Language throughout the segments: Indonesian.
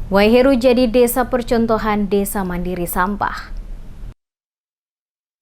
Waiheru jadi desa percontohan desa mandiri sampah.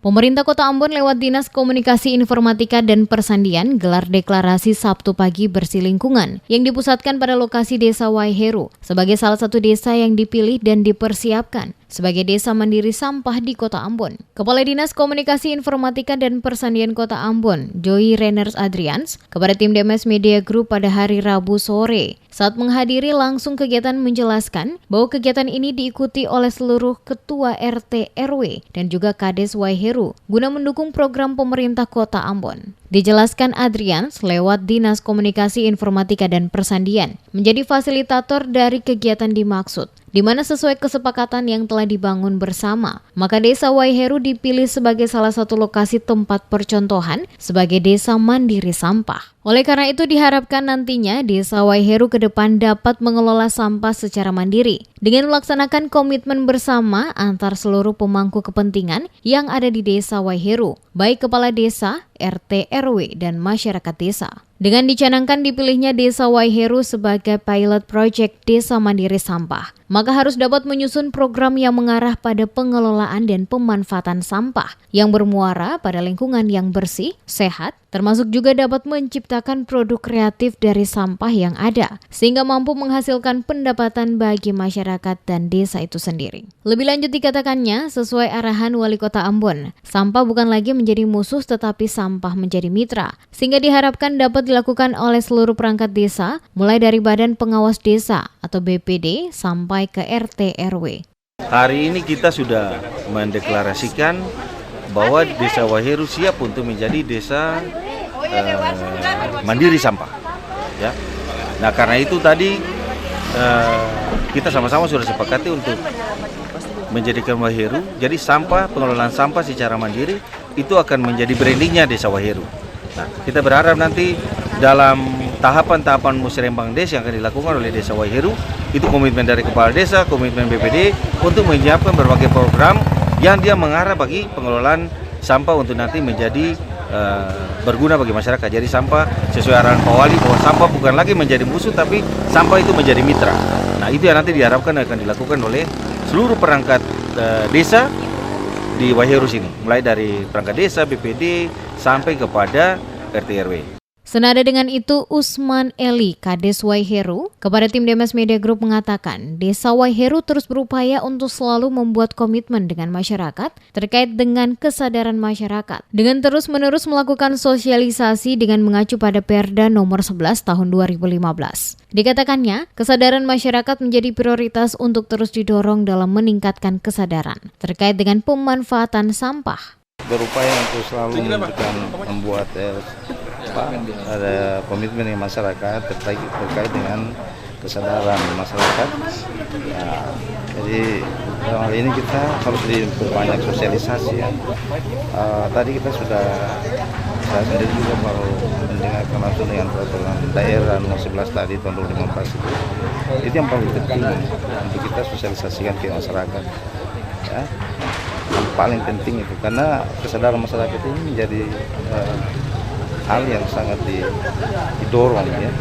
Pemerintah Kota Ambon lewat Dinas Komunikasi Informatika dan Persandian gelar deklarasi Sabtu pagi bersih lingkungan yang dipusatkan pada lokasi Desa Waiheru sebagai salah satu desa yang dipilih dan dipersiapkan sebagai desa mandiri sampah di Kota Ambon. Kepala Dinas Komunikasi Informatika dan Persandian Kota Ambon, Joy Reners Adrians, kepada tim DMS Media Group pada hari Rabu sore. Saat menghadiri langsung kegiatan menjelaskan bahwa kegiatan ini diikuti oleh seluruh ketua RT RW dan juga Kades Waiheru guna mendukung program pemerintah Kota Ambon. Dijelaskan Adrians lewat Dinas Komunikasi Informatika dan Persandian menjadi fasilitator dari kegiatan dimaksud, di mana sesuai kesepakatan yang telah dibangun bersama, maka Desa Waiheru dipilih sebagai salah satu lokasi tempat percontohan sebagai desa mandiri sampah. Oleh karena itu diharapkan nantinya Desa Waiheru ke depan dapat mengelola sampah secara mandiri dengan melaksanakan komitmen bersama antar seluruh pemangku kepentingan yang ada di Desa Waiheru, baik kepala desa, RT, RW, dan masyarakat desa. Dengan dicanangkan dipilihnya Desa Waiheru sebagai pilot project Desa Mandiri Sampah, maka harus dapat menyusun program yang mengarah pada pengelolaan dan pemanfaatan sampah yang bermuara pada lingkungan yang bersih, sehat, termasuk juga dapat menciptakan produk kreatif dari sampah yang ada, sehingga mampu menghasilkan pendapatan bagi masyarakat dan desa itu sendiri. Lebih lanjut dikatakannya, sesuai arahan Wali Kota Ambon, sampah bukan lagi menjadi musuh tetapi sampah menjadi mitra, sehingga diharapkan dapat dilakukan oleh seluruh perangkat desa, mulai dari Badan Pengawas Desa atau BPD sampai ke RT RW. Hari ini kita sudah mendeklarasikan bahwa Desa Waiheru siap untuk menjadi desa mandiri sampah. Ya. Nah karena itu tadi kita sama-sama sudah sepakati untuk menjadikan Waiheru jadi sampah, pengelolaan sampah secara mandiri itu akan menjadi brandingnya Desa Waiheru. Nah, kita berharap nanti dalam tahapan-tahapan musyawarah desa yang akan dilakukan oleh Desa Waiheru, itu komitmen dari Kepala Desa, komitmen BPD untuk menyiapkan berbagai program yang dia mengarah bagi pengelolaan sampah untuk nanti menjadi berguna bagi masyarakat. Jadi sampah sesuai arahan Pak Wali bahwa sampah bukan lagi menjadi musuh tapi sampah itu menjadi mitra. Nah, itu yang nanti diharapkan akan dilakukan oleh seluruh perangkat desa di Waiheru sini, mulai dari perangkat desa, BPD, sampai kepada RT RW. Senada dengan itu, Usman Eli, Kades Waiheru, kepada tim DMS Media Group mengatakan, Desa Waiheru terus berupaya untuk selalu membuat komitmen dengan masyarakat terkait dengan kesadaran masyarakat, dengan terus-menerus melakukan sosialisasi dengan mengacu pada Perda nomor 11 tahun 2015. Dikatakannya, kesadaran masyarakat menjadi prioritas untuk terus didorong dalam meningkatkan kesadaran terkait dengan pemanfaatan sampah. Berupaya untuk selalu membuat ada komitmen dengan masyarakat terkait dengan kesadaran masyarakat. Ya, jadi dalam hal ini kita harus diperbanyak sosialisasi ya. Tadi kita saya sendiri juga baru mendengarkan langsung dengan peraturan daerah nomor 11 tadi tahun 2015 itu yang paling penting untuk kita sosialisasikan ke masyarakat. Ya. Yang paling penting itu karena kesadaran masyarakat ini menjadi hal yang sangat didorong ya